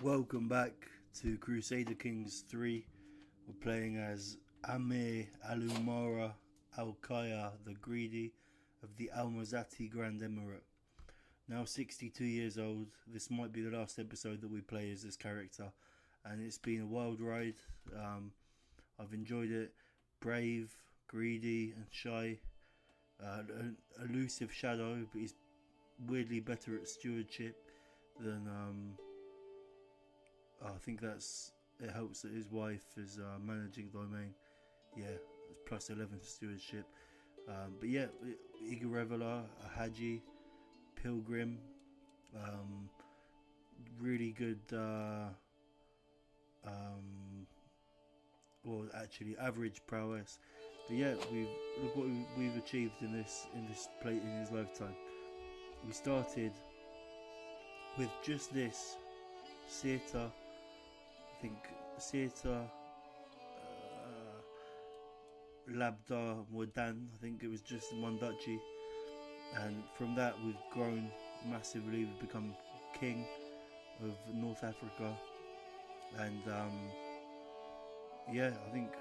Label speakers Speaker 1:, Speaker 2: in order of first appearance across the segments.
Speaker 1: Welcome back to Crusader Kings 3. We're playing as Amir Al-Umara Al-Khayr the Greedy of the al-Mazati Grand Emirate. Now 62 years old, this might be the last episode that we play as this character, and it's been a wild ride. I've enjoyed it. Brave, greedy and shy, an elusive shadow, but he's weirdly better at stewardship than I think it helps that his wife is managing domain. Yeah, it's plus 11 for stewardship. But yeah, eager reveler, a haji, pilgrim, really good. Well, actually, average prowess. But yeah, look what we've achieved in this plate in his lifetime. We started with just this Seta. I think Seta, Labda, Mordan. I think it was just one duchy, and from that we've grown massively. We've become king of North Africa, and yeah, I think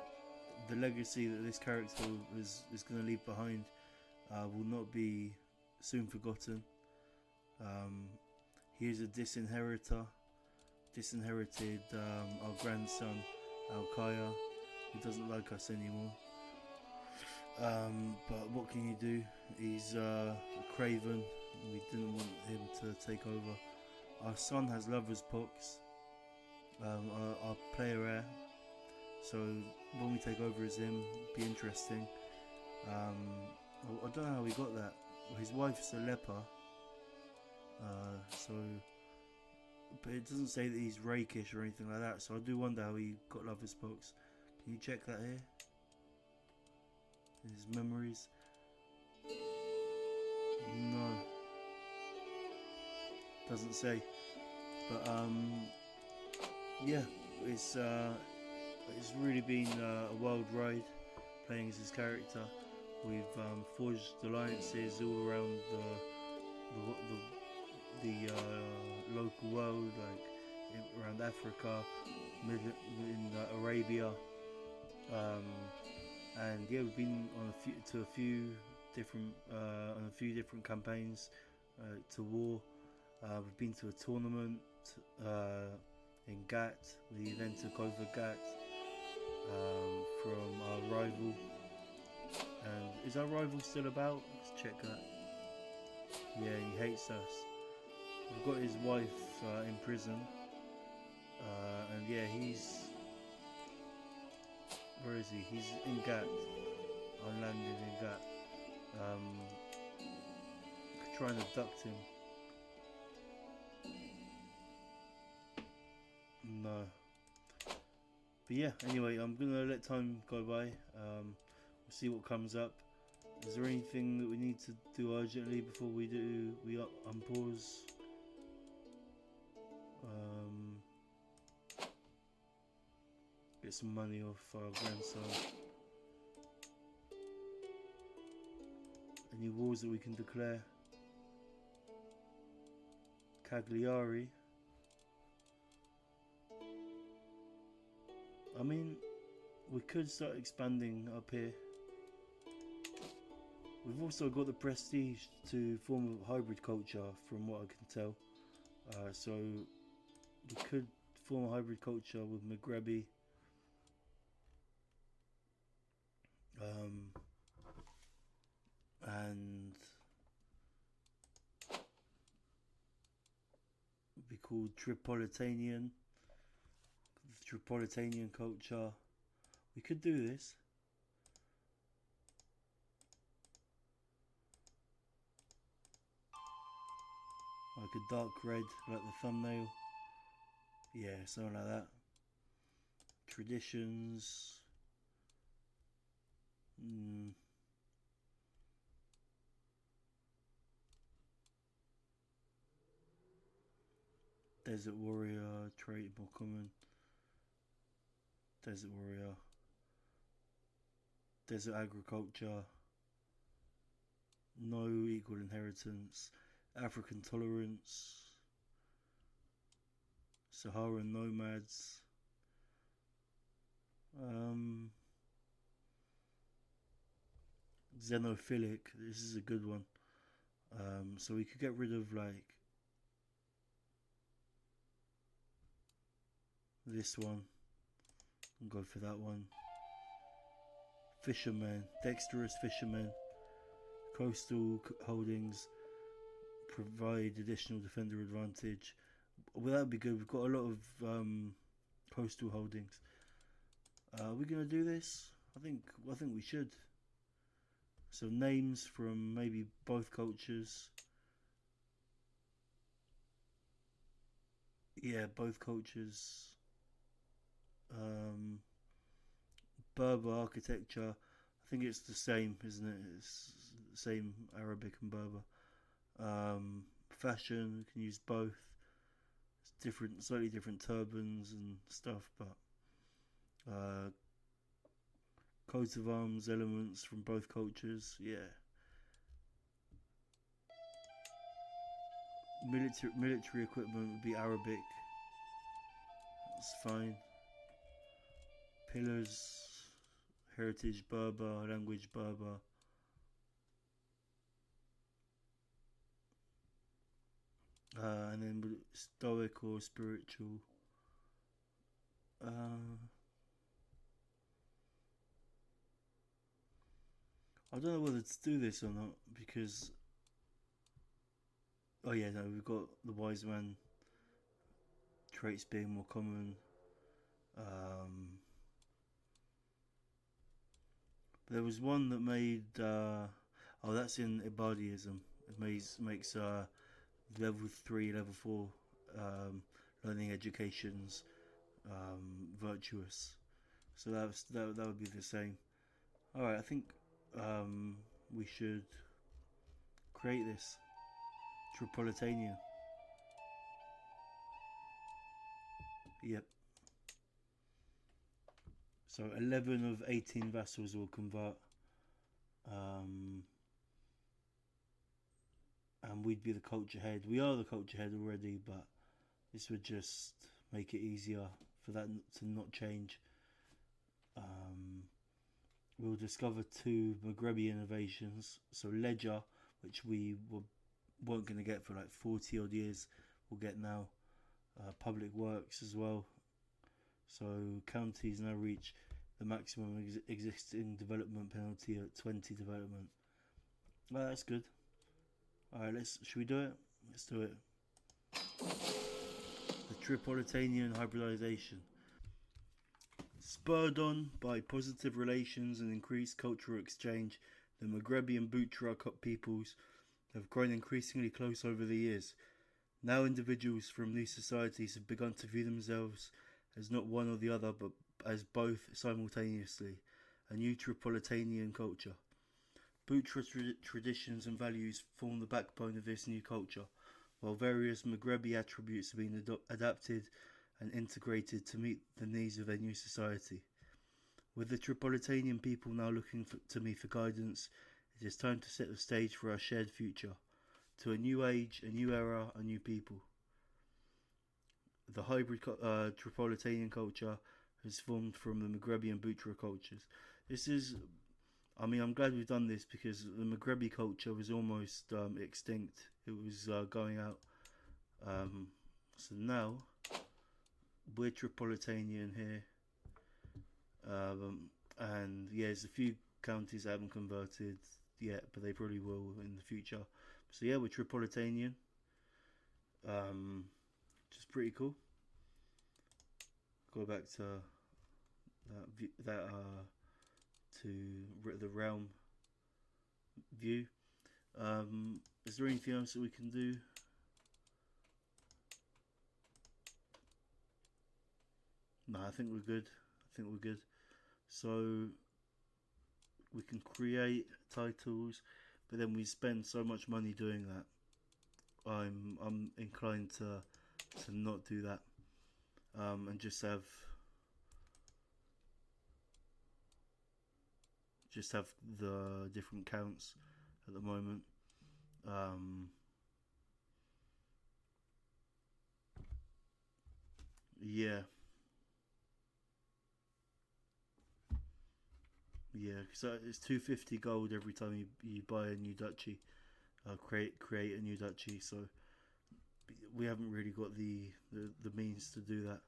Speaker 1: the legacy that this character is going to leave behind will not be soon forgotten. He is a disinherited our grandson Al-Khayr, who doesn't like us anymore. But what can you do? He's a craven. We didn't want him to take over. Our son has lover's pox, our player heir. So when we take over as him, it'll be interesting. I don't know how he got that. Well, his wife's a leper. But it doesn't say that he's rakish or anything like that, so I do wonder how he got lover's pox. Can you check that here? His memories? No. Doesn't say. But yeah, it's really been a wild ride playing as his character. We've forged alliances all around the local world, like around Africa, in Arabia, and yeah, we've been on a few different campaigns to war. We've been to a tournament in Gat. We then took over Gat from our rival. And is our rival still about? Let's check that. Yeah, he hates us. We've got his wife in prison, and yeah, where is he? He's in Gat. I landed in Gat. Trying to abduct him. No. But yeah, anyway, I'm gonna let time go by. We'll see what comes up. Is there anything that we need to do urgently before we unpause? Get some money off our grandson. Any wars that we can declare? Cagliari. I mean, we could start expanding up here. We've also got the prestige to form a hybrid culture, from what I can tell. So we could form a hybrid culture with Maghrebi. And it'd be called Tripolitanian culture. We could do this. Like a dark red, like the thumbnail. Yeah, something like that. Traditions. Desert warrior, trait more common. Desert warrior. Desert agriculture. No equal inheritance. African tolerance. Saharan nomads. Xenophilic. This is a good one. So we could get rid of like this one and go for that one. Fishermen, dexterous fishermen. Coastal holdings provide additional defender advantage. Well, that'd be good. We've got a lot of coastal holdings. Are we gonna do this? I think we should. So names from maybe both cultures. Yeah, both cultures. Berber architecture. I think it's the same, isn't it? It's the same Arabic and Berber. Fashion, we can use both. It's different, slightly different turbans and stuff, but coats of arms elements from both cultures. Yeah. Military equipment would be Arabic. That's fine. Pillars, heritage Berber, language Berber. And then stoic or spiritual. I don't know whether to do this or not because. Oh yeah, no, we've got the wise man traits being more common. There was one that made. That's in Ibadiism. It makes level 3, level 4 learning educations virtuous. So that would be the same. All right, I think we should create this Tripolitanian. Yep. So 11 of 18 vassals will convert. And we'd be the culture head. We are the culture head already, but this would just make it easier for that to not change. We'll discover 2 Maghrebi innovations. So Ledger, which we weren't going to get for like 40 odd years, we'll get now. Public works as well. So counties now reach the maximum existing development penalty at 20 development. Well, that's good. Alright, should we do it? Let's do it. The Tripolitanian hybridization. Spurred on by positive relations and increased cultural exchange, the Maghrebi and Butra peoples have grown increasingly close over the years. Now individuals from these societies have begun to view themselves as not one or the other, but as both simultaneously, a new Tripolitanian culture. Butra traditions and values form the backbone of this new culture, while various Maghrebi attributes have been adapted and integrated to meet the needs of their new society. With the Tripolitanian people now looking to me for guidance, it is time to set the stage for our shared future, to a new age, a new era, a new people. The hybrid Tripolitanian culture has formed from the Maghrebi and Butra cultures. I'm glad we've done this because the Maghrebi culture was almost extinct. It was going out. So now we're Tripolitanian here. And yeah, there's a few counties that haven't converted yet, but they probably will in the future. So yeah, we're Tripolitanian. Which is pretty cool. Go back to the realm view. Is there anything else that we can do? No, I think we're good. So we can create titles, but then we spend so much money doing that. I'm inclined to not do that, and just have the different counts at the moment. Yeah. Yeah, so it's 250 gold every time you buy a new duchy, create a new duchy. So we haven't really got the means to do that.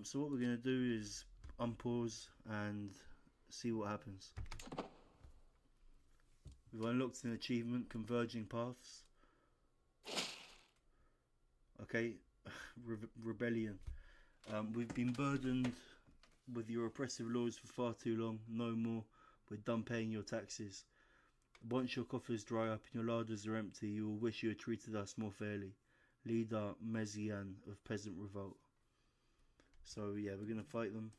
Speaker 1: So what we're gonna do is unpause and see what happens. We've unlocked an achievement, converging paths. Okay, rebellion. We've been burdened with your oppressive laws for far too long. No more. We're done paying your taxes. Once your coffers dry up and your larders are empty, you will wish you had treated us more fairly. Leader Mezian of Peasant Revolt. So yeah, we're gonna fight them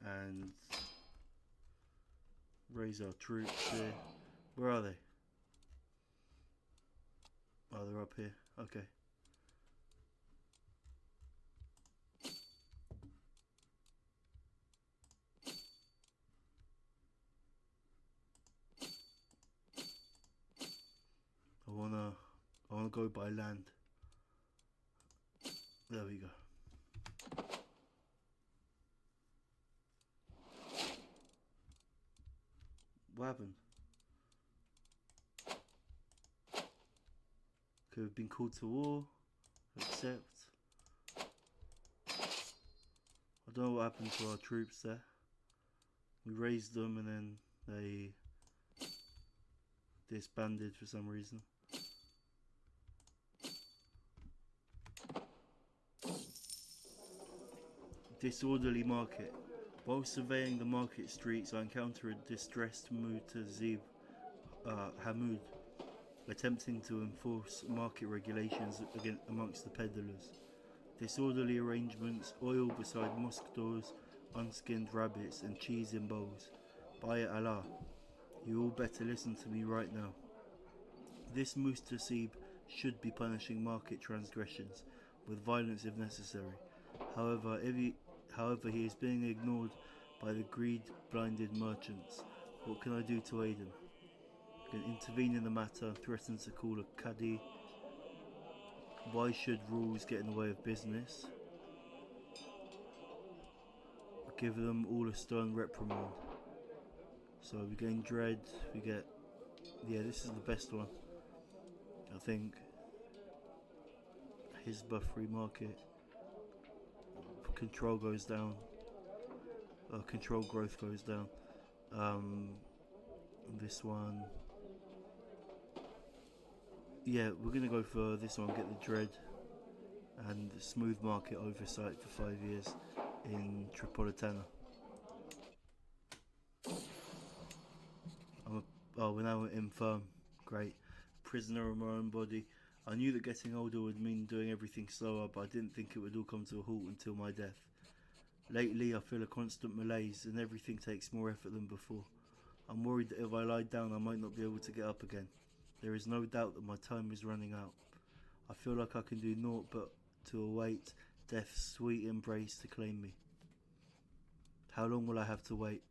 Speaker 1: and raise our troops here. Where are they? Oh, they're up here. Okay. I wanna go by land. There we go. What happened? Okay, we've been called to war. Accept. I don't know what happened to our troops there. We raised them and then they disbanded for some reason. Disorderly market. While surveying the market streets, I encounter a distressed Mutazib Hamoud attempting to enforce market regulations amongst the peddlers. Disorderly arrangements, oil beside mosque doors, unskinned rabbits, and cheese in bowls. By Allah, you all better listen to me right now. This Mustasib should be punishing market transgressions with violence if necessary. However, he is being ignored by the greed-blinded merchants. What can I do to aid him? I can intervene in the matter, threaten to call a Qadi. Why should rules get in the way of business? Give them all a stern reprimand. So we gain dread, we get... Yeah, this is the best one. I think. Hisbah free market. Control goes down. Control growth goes down. This one... Yeah, we're going to go for this one, get the dread. And smooth market oversight for 5 years in Tripolitana. We're now infirm. Great. Prisoner of my own body. I knew that getting older would mean doing everything slower, but I didn't think it would all come to a halt until my death. Lately I feel a constant malaise and everything takes more effort than before. I'm worried that if I lie down I might not be able to get up again. There is no doubt that my time is running out. I feel like I can do naught but to await death's sweet embrace to claim me. How long will I have to wait?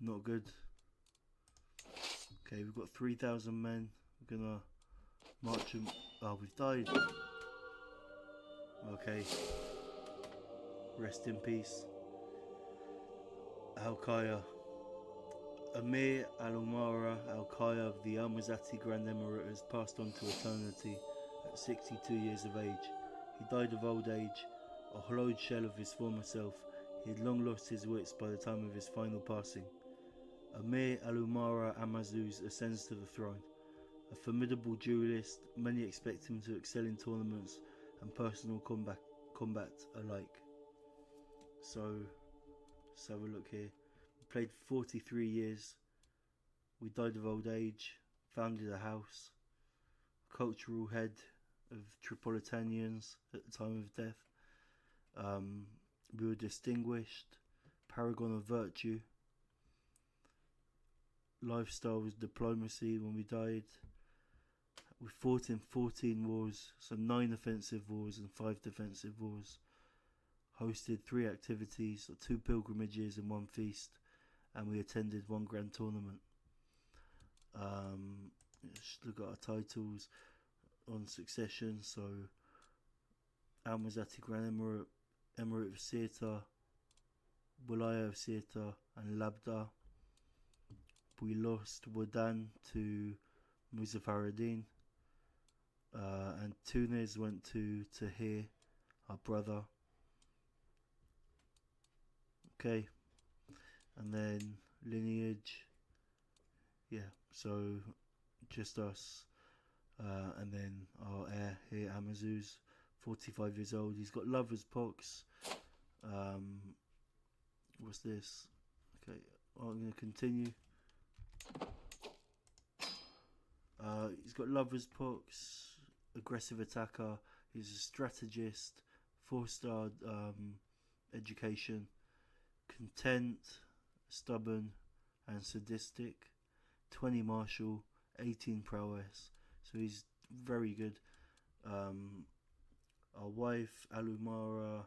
Speaker 1: Not good. Okay, we've got 3,000 men. We're gonna march them. Oh, we've died. Okay. Rest in peace. Al-Khayr. Emir Al-Khayr of the Al-Mazati Grand Emirate has passed on to eternity at 62 years of age. He died of old age, a hollowed shell of his former self. He had long lost his wits by the time of his final passing. Emir Al-Mazuz ascends to the throne. A formidable duelist, many expect him to excel in tournaments and personal combat alike. So, let's have a look here. We played 43 years. We died of old age, founded a house, cultural head of Tripolitanians at the time of death. We were distinguished, paragon of virtue. Lifestyle was diplomacy when we died. We fought in 14 wars, so 9 offensive wars and 5 defensive wars. Hosted 3 activities, 2 pilgrimages and 1 feast, and we attended 1 grand tournament. Let's look at our titles on succession. So al-Mazati Grand Emirate, Emirate of Sirta, Wilaya of Sirta, and Labda. We lost Wadan to Muzaffaruddin, and Tunis went to Tahir, our brother. Okay, and then lineage, yeah, so just us, and then our heir here, Amazouz, 45 years old. He's got lover's pox. What's this? Okay, I'm going to continue. He's got lover's pox, aggressive attacker. He's a strategist, 4-star education, content, stubborn, and sadistic. 20 martial, 18 prowess. So he's very good. Our wife, Amira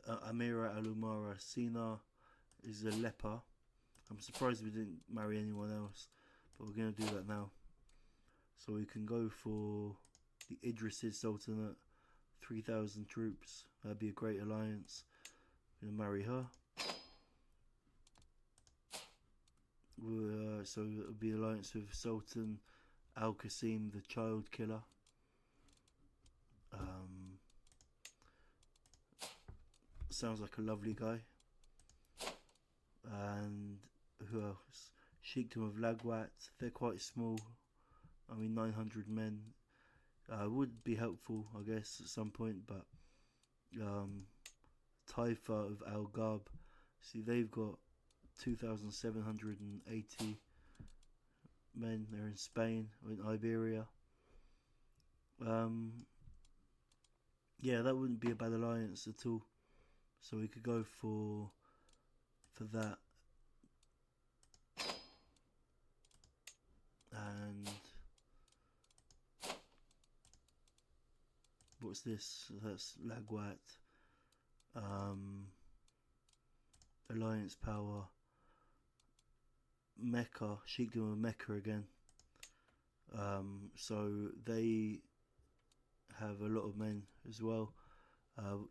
Speaker 1: Alumara Sina, is a leper. I'm surprised we didn't marry anyone else, but we're going to do that now. So we can go for the Idrisid Sultanate, 3,000 troops. That'd be a great alliance. I'm going to marry her. So it would be an alliance with Sultan Al-Qasim, the child killer. Sounds like a lovely guy. And who else? Sheikhdom of Lagwat. They're quite small. 900 men. Would be helpful, I guess, at some point. But Taifa of Al-Ghab. See, they've got 2,780 men. They're in Spain or in Iberia. Yeah, that wouldn't be a bad alliance at all. So we could go for that. And what's this? That's Lagwat. Alliance power. Mecca, Sheikhdom of Mecca again. So they have a lot of men as well.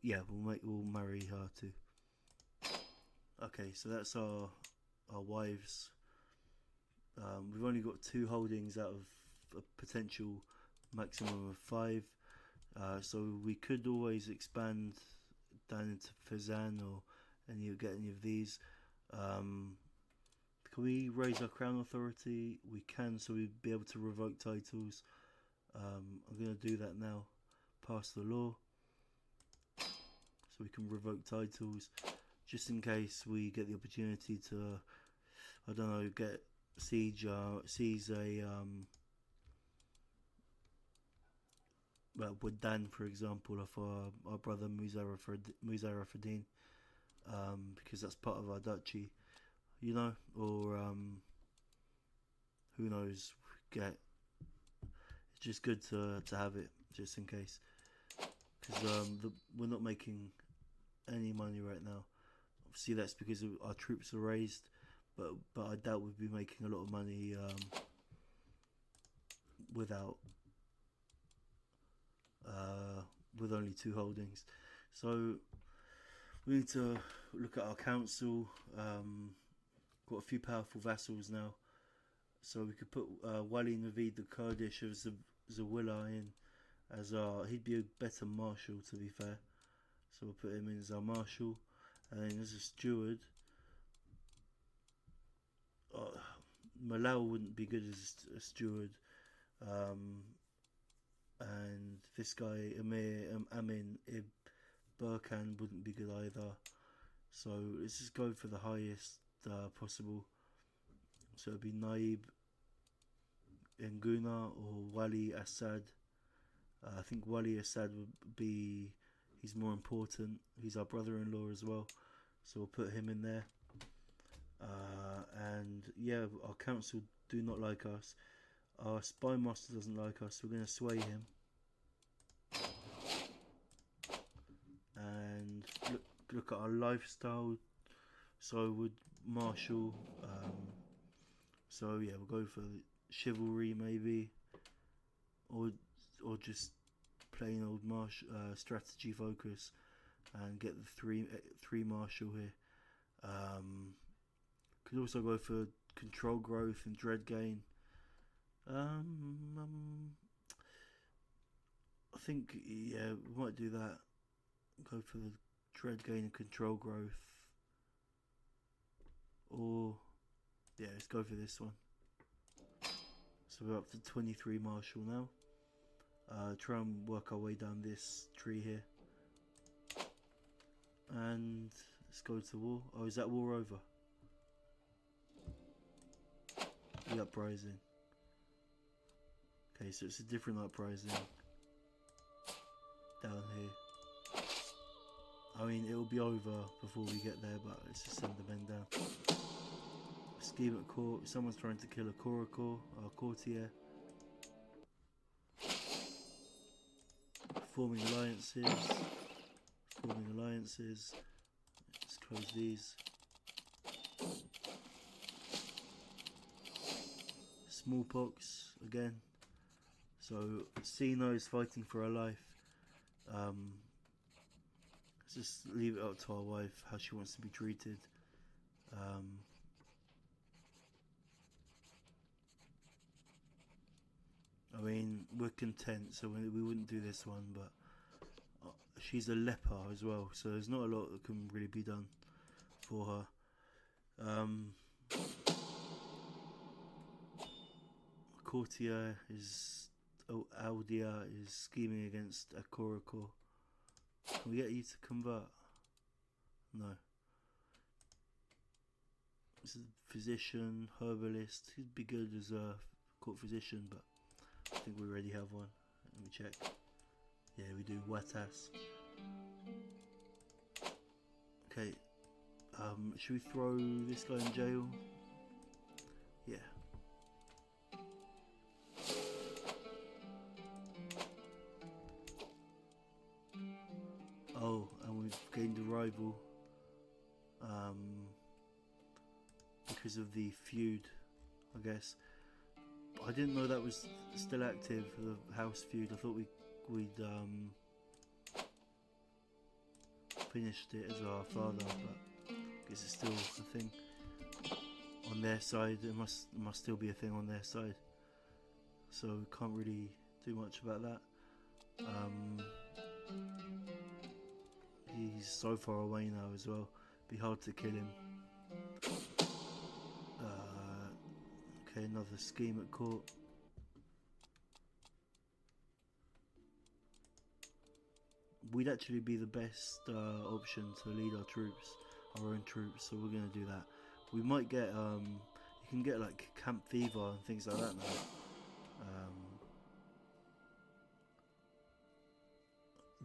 Speaker 1: Yeah, we'll marry her too. Okay, so that's our wives. We've only got 2 holdings out of a potential maximum of 5. So we could always expand down into Fazan or get any of these. Can we raise our crown authority? We can, so we'd be able to revoke titles. I'm going to do that now. Pass the law. So we can revoke titles, just in case we get the opportunity to, I don't know, seize a Wadan, for example, of our brother Muzaffaruddin, because that's part of our duchy, or who knows, it's just good to have it, just in case, because we're not making any money right now. Obviously that's because our troops are raised, but I doubt we'd be making a lot of money with only 2 holdings. So we need to look at our council. Got a few powerful vassals now, so we could put Wali Naveed, the Kurdish of Zawila, in as he'd be a better marshal, to be fair. So we'll put him in as our marshal, and then as a steward. Malal wouldn't be good as a steward, and this guy Amin Ibn Burkan wouldn't be good either. So let's just go for the highest possible. So it'd be Naib Nguna or Wali Assad. I think Wali Assad would be, he's more important. He's our brother-in-law as well, so we'll put him in there. And yeah, our council do not like us. Our spy master doesn't like us, so we're going to sway him. And look at our lifestyle. So would marshal. So yeah, we'll go for chivalry maybe, or just plain old strategy focus and get the three martial here. Could also go for control growth and dread gain. I think yeah, we might do that. Go for the dread gain and control growth. Or yeah, let's go for this one. So we're up to 23 martial now. Try and work our way down this tree here. And let's go to war. Oh, is that war over? The uprising. Okay, so it's a different uprising. Down here. I mean, it will be over before we get there, but let's just send the men down. Scheme at court. Someone's trying to kill a courtier. Forming alliances. Let's close these. Smallpox again. So Sino is fighting for her life. Let's just leave it up to our wife how she wants to be treated. I mean, we're content, so we wouldn't do this one, but she's a leper as well, so there's not a lot that can really be done for her. Courtier is... Aldia is scheming against a Korokor. Can we get you to convert? No. This is a physician, herbalist. He'd be good as a court physician, but I think we already have one. Let me check. Yeah, we do. Watas. Okay. Should we throw this guy in jail? Yeah. Oh, and we've gained a rival. Because of the feud, I guess. I didn't know that was still active, the house feud. I thought we'd finished it as our father, but I guess it's still a thing on their side. It must still be a thing on their side, so we can't really do much about that. He's so far away now as well. Be hard to kill him. Okay, another scheme at court. We'd actually be the best option to lead our own troops, so we're gonna do that. We might get you can get like camp fever and things like that now.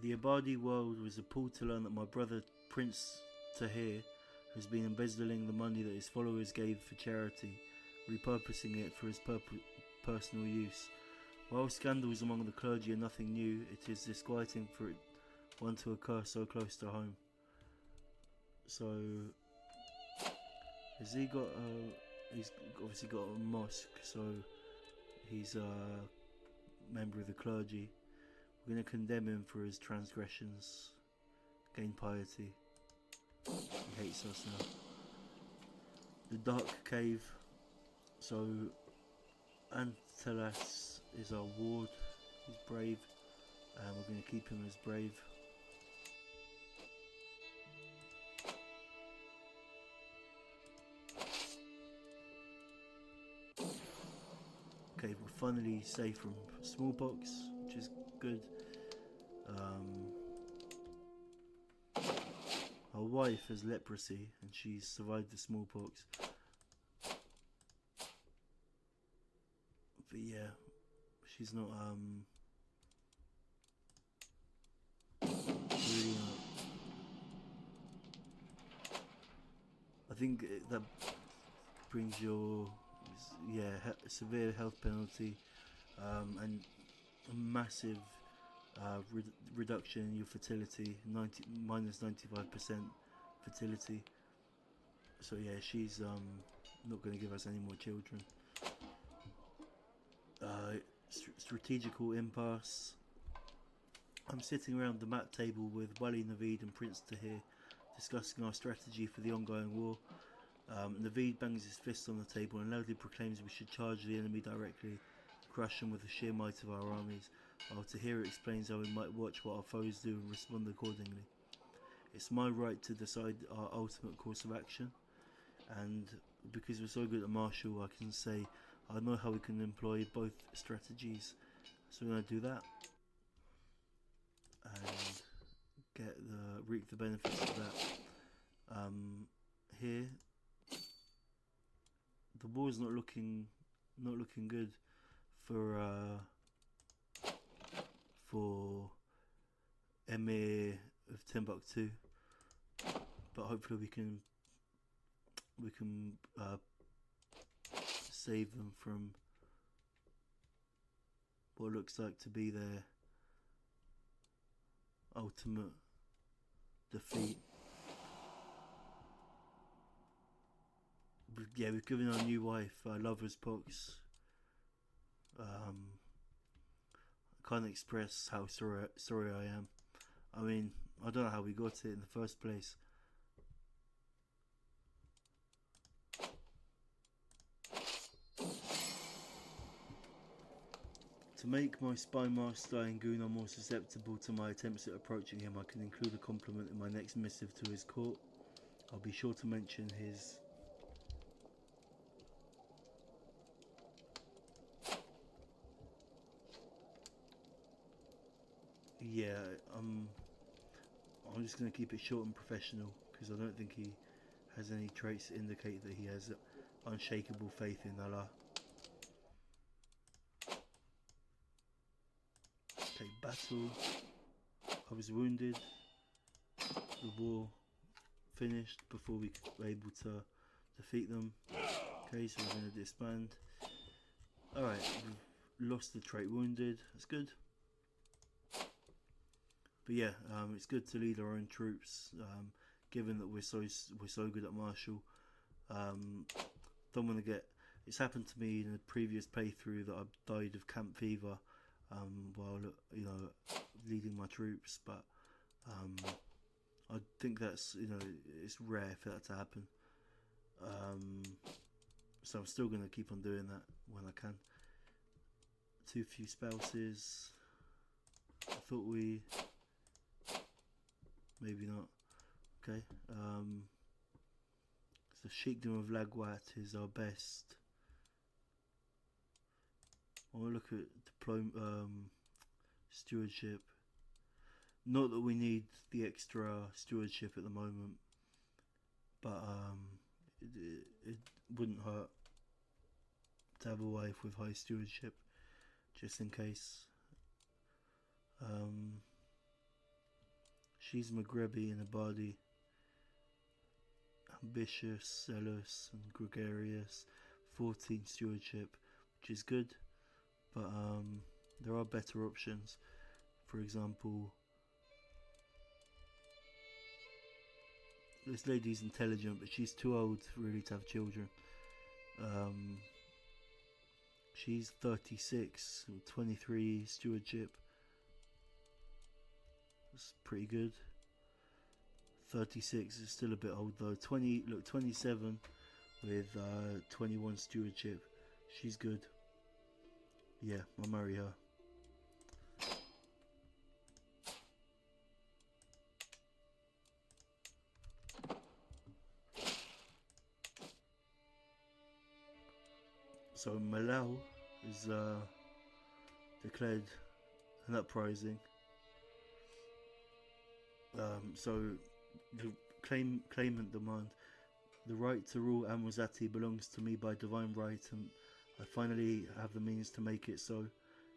Speaker 1: The Abadi world was appalled to learn that my brother Prince Tahir has been embezzling the money that his followers gave for charity, repurposing it for his personal use. While scandals among the clergy are nothing new, it is disquieting for one to occur so close to home. So, has he got he's obviously got a mosque, so he's a member of the clergy. We're going to condemn him for his transgressions, gain piety. He hates us now. The Dark Cave. So, Antelas is our ward. He's brave, and we're going to keep him as brave. Okay, we're finally safe from smallpox, which is good. Our wife has leprosy and she's survived the smallpox. But yeah, she's not really not. I think that brings your severe health penalty and a massive reduction in your fertility, minus 95% fertility. So yeah, she's not going to give us any more children. Strategical impasse. I'm sitting around the map table with Wali, Naveed and Prince Tahir, discussing our strategy for the ongoing war. Naveed bangs his fist on the table and loudly proclaims we should charge the enemy directly, crush them with the sheer might of our armies, while Tahir explains how we might watch what our foes do and respond accordingly. It's my right to decide our ultimate course of action, and because we're so good at martial, I can say I know how we can employ both strategies, so we're going to do that and reap the benefits of that. Here, the war's not looking good for Emir of Timbuktu, but hopefully we can save them from what looks like to be their ultimate defeat. But yeah, we've given our new wife lover's pox. I can't express how sorry I am. I mean, I don't know how we got it in the first place. To make my spy master and Guna more susceptible to my attempts at approaching him, I can include a compliment in my next missive to his court. I'll be sure to mention his I'm just going to keep it short and professional, because I don't think he has any traits that indicate that he has unshakable faith in Allah. Okay, battle. I was wounded. The war finished before we were able to defeat them. Okay, so we're going to disband. Alright, we've lost the trait wounded. That's good. But yeah, it's good to lead our own troops, given that we're so good at martial. Don't want to get. It's happened to me in a previous playthrough that I died of camp fever while leading my troops, but I think that's it's rare for that to happen. So I'm still going to keep on doing that when I can. Too few spouses. I thought we. Maybe not. Okay. So Sheikdom of Lagwat is our best. I want to look at stewardship. Not that we need the extra stewardship at the moment, but it wouldn't hurt to have a wife with high stewardship, just in case. She's Maghrebi and Abadi, ambitious, zealous and gregarious, 14 stewardship, which is good, but there are better options. For example, this lady's intelligent, but she's too old really to have children. She's 36, 23 stewardship. That's pretty good. 36 is still a bit old though. 27 with 21 stewardship. She's good. Yeah, I'll marry her. So Malau is declared an uprising. So the claimant demand: the right to rule al-Mazati belongs to me by divine right, and I finally have the means to make it so.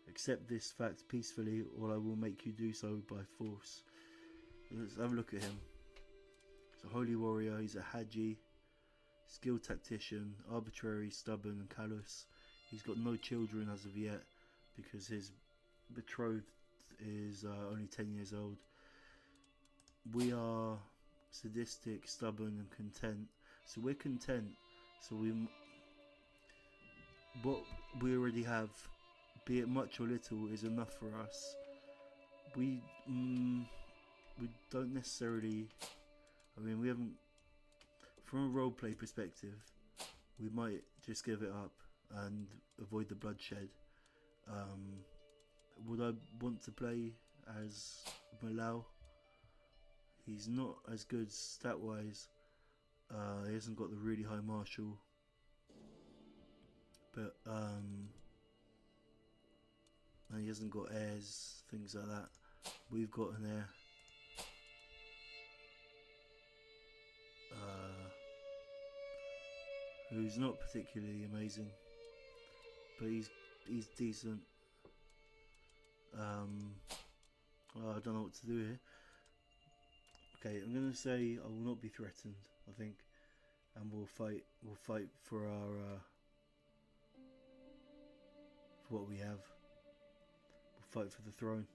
Speaker 1: Accept this fact peacefully, or I will make you do so by force. Let's have a look at him. He's a holy warrior, he's a Haji, skilled tactician, arbitrary, stubborn and callous. He's got no children as of yet, because his betrothed is only 10 years old. We are sadistic, stubborn and content. So we're content. So what we already have, be it much or little, is enough for us. We we don't necessarily. I mean, we haven't. From a roleplay perspective, we might just give it up and avoid the bloodshed. Would I want to play as Malau? He's not as good stat wise. He hasn't got the really high martial, but and he hasn't got heirs, things like that. We've got an heir. Who's not particularly amazing, but he's decent. I don't know what to do here. Okay, I'm gonna say I will not be threatened, I think, and we'll fight for our for what we have. We'll fight for the throne.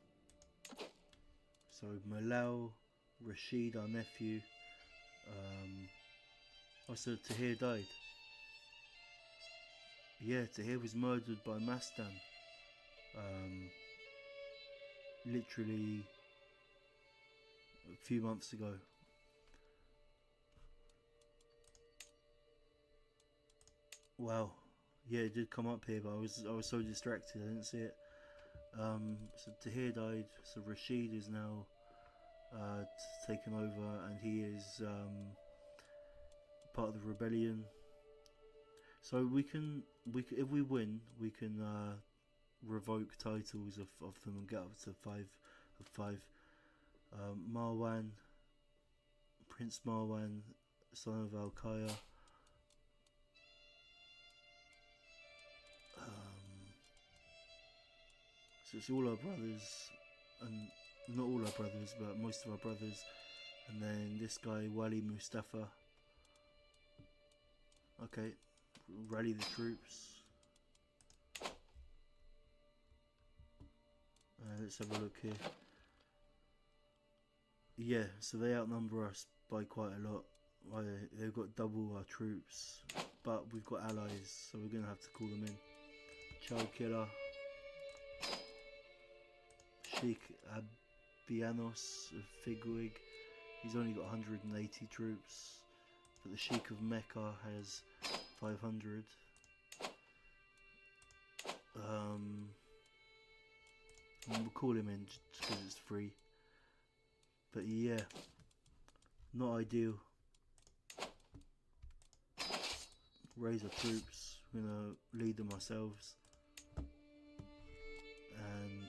Speaker 1: So Malal, Rashid, our nephew. Also Tahir died. Yeah, Tahir was murdered by Mastan. Literally a few months ago. Wow. Yeah, it did come up here, but I was so distracted I didn't see it. So Tahir died. So Rashid is now taken over, and he is part of the rebellion. So we can if we win, we can revoke titles of them and get up to 5 of 5. Marwan, Prince Marwan, son of Al-Khayr. So it's all our brothers, and not all our brothers, but most of our brothers. And then this guy, Wali Mustafa. Okay, rally the troops. Let's have a look here. Yeah, so they outnumber us by quite a lot. They've got double our troops, but we've got allies, so we're going to have to call them in. Child Killer, Sheikh Abianos of Figwig, he's only got 180 troops, but the Sheikh of Mecca has 500. And we'll call him in just because it's free. But yeah, not ideal. Raise our troops, we're gonna lead them ourselves. And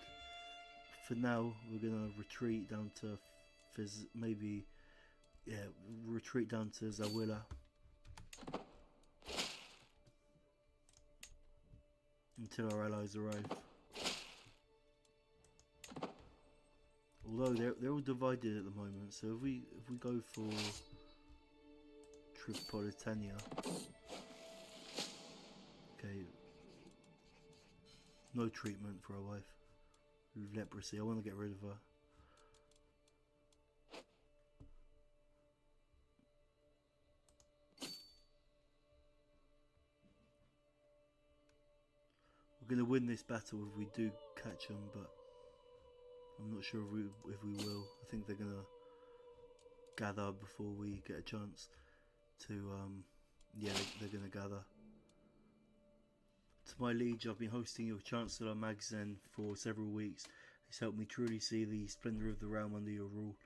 Speaker 1: for now, we're gonna retreat down to retreat down to Zawila. Until our allies arrive. Although they're all divided at the moment, so if we go for Tripolitania, okay, no treatment for our wife with leprosy. I want to get rid of her. We're gonna win this battle if we do catch them, but I'm not sure if we will. I think they're gonna gather before we get a chance to. They're gonna gather. To my liege, I've been hosting your Chancellor Magzen for several weeks. It's helped me truly see the splendour of the realm under your rule.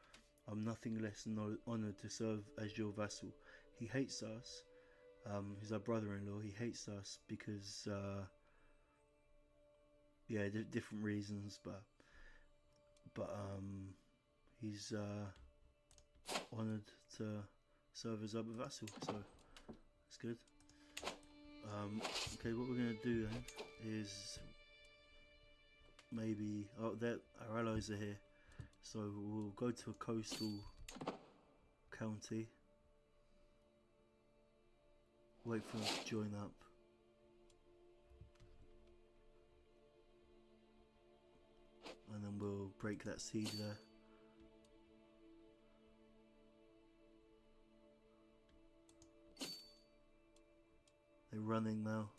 Speaker 1: I'm nothing less than honoured to serve as your vassal. He hates us. He's our brother-in-law. He hates us because, different reasons, but he's honoured to serve as our vassal, so it's good. Okay, what we're going to do then is maybe our allies are here, so we'll go to a coastal county, wait for them to join up. And then we'll break that siege there. They're running now.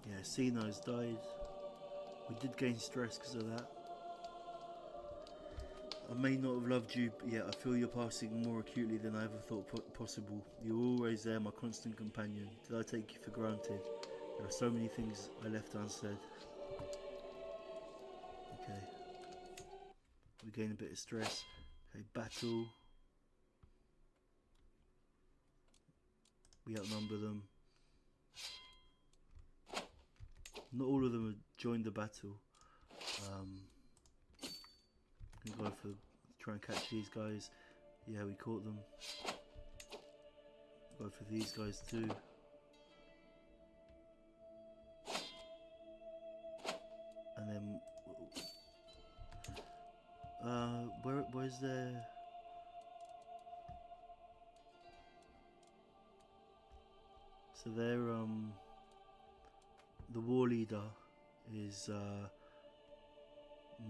Speaker 1: Yeah, Sino's died. We did gain stress because of that. I may not have loved you, but yet I feel you're passing more acutely than I ever thought possible. You were always there, my constant companion. Did I take you for granted? There are so many things I left unsaid. Okay. We gain a bit of stress. Okay, battle. We outnumber them. Not all of them have joined the battle. Go for try and catch these guys. Yeah, we caught them. Go for these guys too. And then where's their so their the war leader is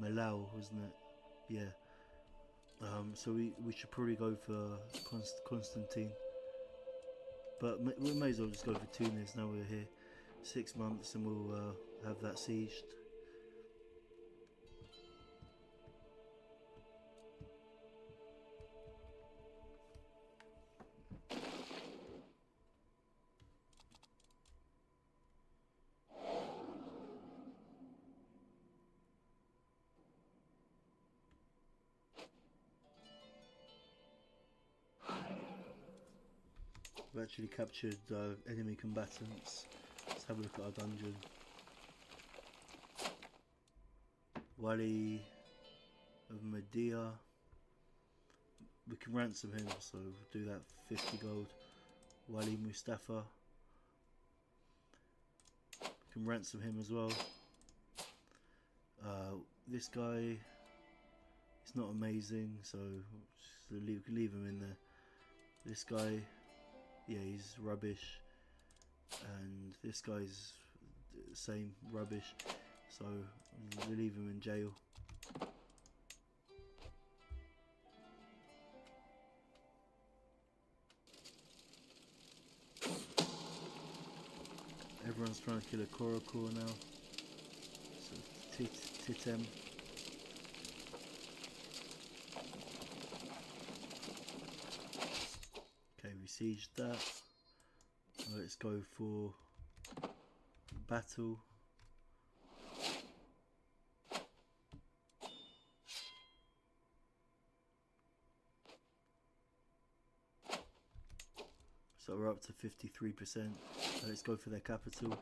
Speaker 1: Malau, wasn't it? Yeah. So we should probably go for Constantine, but we may as well just go for Tunis. Now we're here 6 months and we'll have that sieged. We've actually captured enemy combatants. Let's have a look at our dungeon. Wali of Medea. We can ransom him, so we'll do that for 50 gold. Wali Mustafa. We can ransom him as well. This guy is not amazing, so just leave him in there. This guy, yeah, he's rubbish, and this guy's the same rubbish, so we'll leave him in jail. Everyone's trying to kill a Korokor now, so Titem. Okay, we sieged that. Let's go for battle. So we're up to 53%. Let's go for their capital.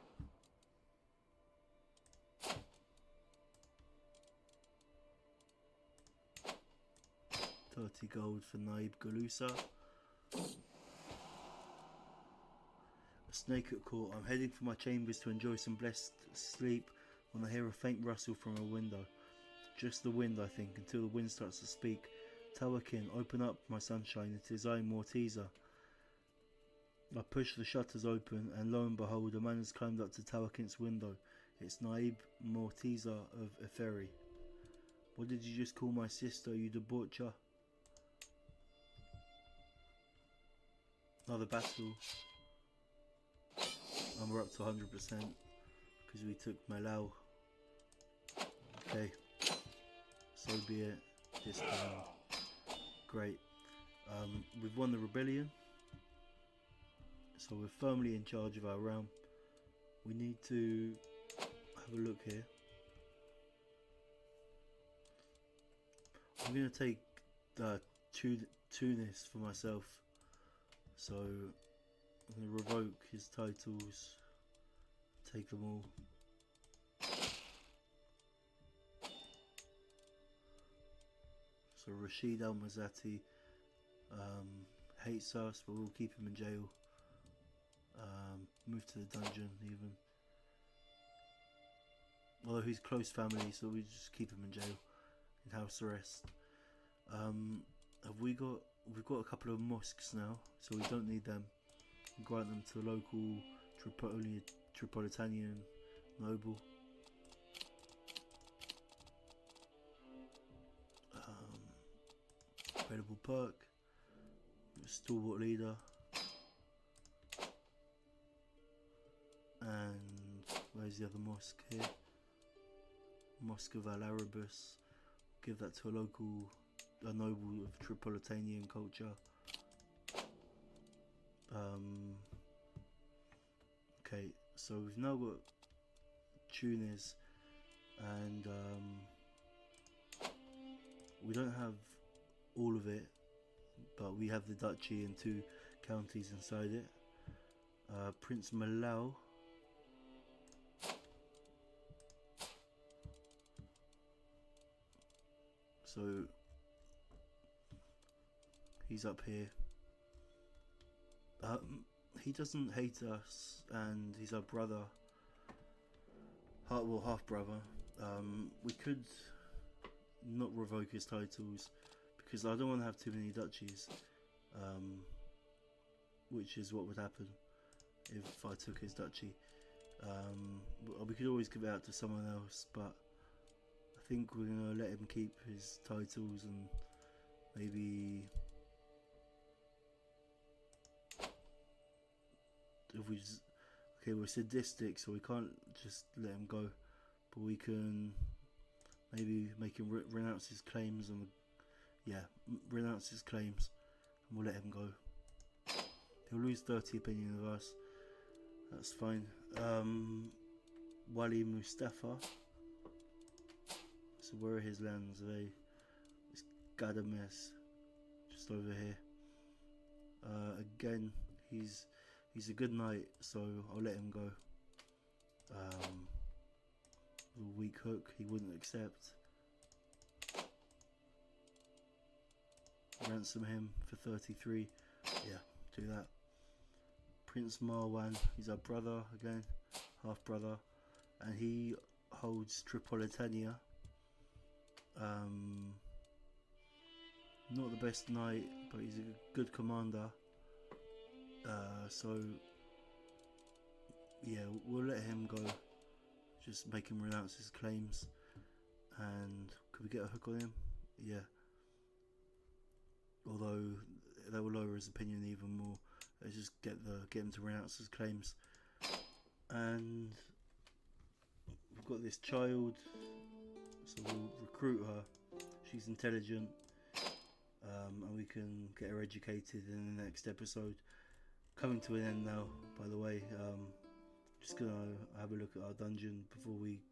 Speaker 1: $30 gold for Naib Galusa. A snake at court. I'm heading for my chambers to enjoy some blessed sleep when I hear a faint rustle from a window. Just the wind, I think, until the wind starts to speak. Tawakin, open up, my sunshine. It is I, Mortiza. I push the shutters open, and lo and behold, a man has climbed up to Tawakin's window. It's Naib Mortiza of Eferi. What did you just call my sister, you debaucher? Another battle. And we're up to 100% because we took Malau. Okay, so be it. Disband. Great. We've won the rebellion, so we're firmly in charge of our realm. We need to have a look here. I'm going to take Tunis for myself, so I'm going to revoke his titles, take them all. So Rashid al-Mazati hates us, but we'll keep him in jail. Move to the dungeon even. Although he's close family, so we just keep him in jail, in house arrest. We've got a couple of mosques now, so we don't need them. We grant them to the local Tripolitanian noble. Available perk. Stalwart leader. And where's where's the other mosque here? Mosque of Al-Arabus. Give that to a noble of Tripolitanian culture. Okay, so we've now got Tunis, and we don't have all of it, but we have the duchy and 2 counties inside it. Prince Malau. So he's up here. He doesn't hate us, and he's our brother. Half brother. We could not revoke his titles because I don't want to have too many duchies, which is what would happen if I took his duchy. We could always give it out to someone else, but I think we're gonna let him keep his titles, and maybe if we just, okay, we're sadistic, so we can't just let him go, but we can maybe make him renounce his claims, and renounce his claims, and we'll let him go. He'll lose 30 opinion of us. That's fine. Wali Mustafa. So where are his lands? It's Gadames, just over here. Again, he's a good knight, so I'll let him go. The weak hook, he wouldn't accept. Ransom him for 33. Yeah, do that. Prince Marwan, he's our brother again, half brother, and he holds Tripolitania. Not the best knight, but he's a good commander. So yeah, we'll let him go. Just make him renounce his claims. And could we get a hook on him? Yeah. Although that will lower his opinion even more. Let's just get him to renounce his claims. And we've got this child, so we'll recruit her. She's intelligent, and we can get her educated in the next episode. Coming to an end now, by the way. Just gonna have a look at our dungeon before we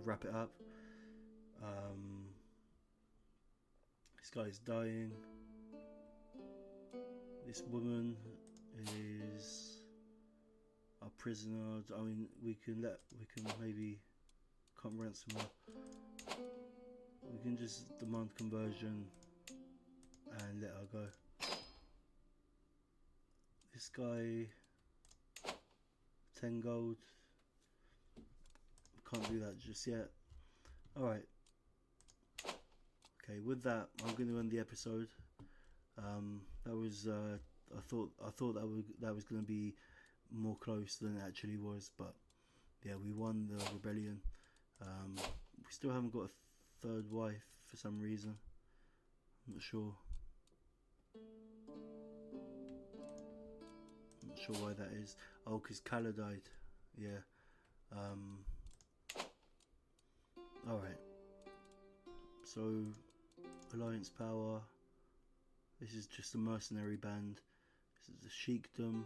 Speaker 1: wrap it up. This guy's dying. This woman is our prisoner. I mean, we can maybe come ransom her. We can just demand conversion and let her go. This guy, 10 gold. Can't do that just yet. Alright. Okay, with that, I'm going to end the episode. That was I thought that was going to be more close than it actually was, but yeah, we won the rebellion. We still haven't got a 3rd wife for some reason. I'm not sure. Not sure why that is. Oh, because Kala died. Yeah. Alright. So, Alliance Power. This is just a mercenary band. This is the Sheikdom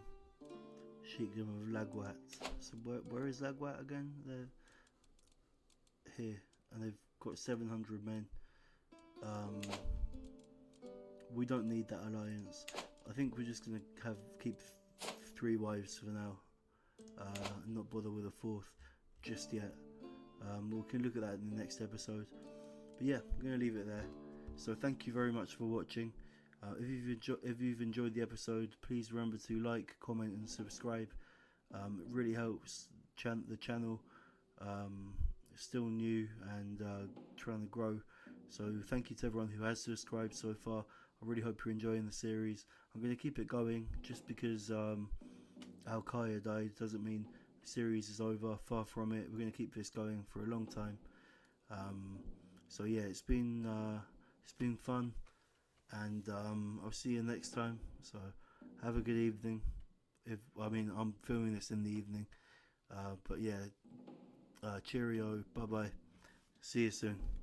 Speaker 1: of Lagwat. So where is Lagwat again? They're here, and they've got 700 men. We don't need that alliance. I think we're just gonna keep 3 wives for now, and not bother with a 4th just yet. We can look at that in the next episode. But yeah, I'm gonna leave it there. So thank you very much for watching. If you've enjoyed the episode, please remember to like, comment and subscribe. It really helps the channel. It's still new and trying to grow. So thank you to everyone who has subscribed so far. I really hope you're enjoying the series. I'm going to keep it going. Just because Al-Khayr died doesn't mean the series is over. Far from it. We're going to keep this going for a long time. So yeah, it's been fun. And I'll see you next time. So have a good evening. I'm filming this in the evening, but yeah, Cheerio. Bye bye. See you soon.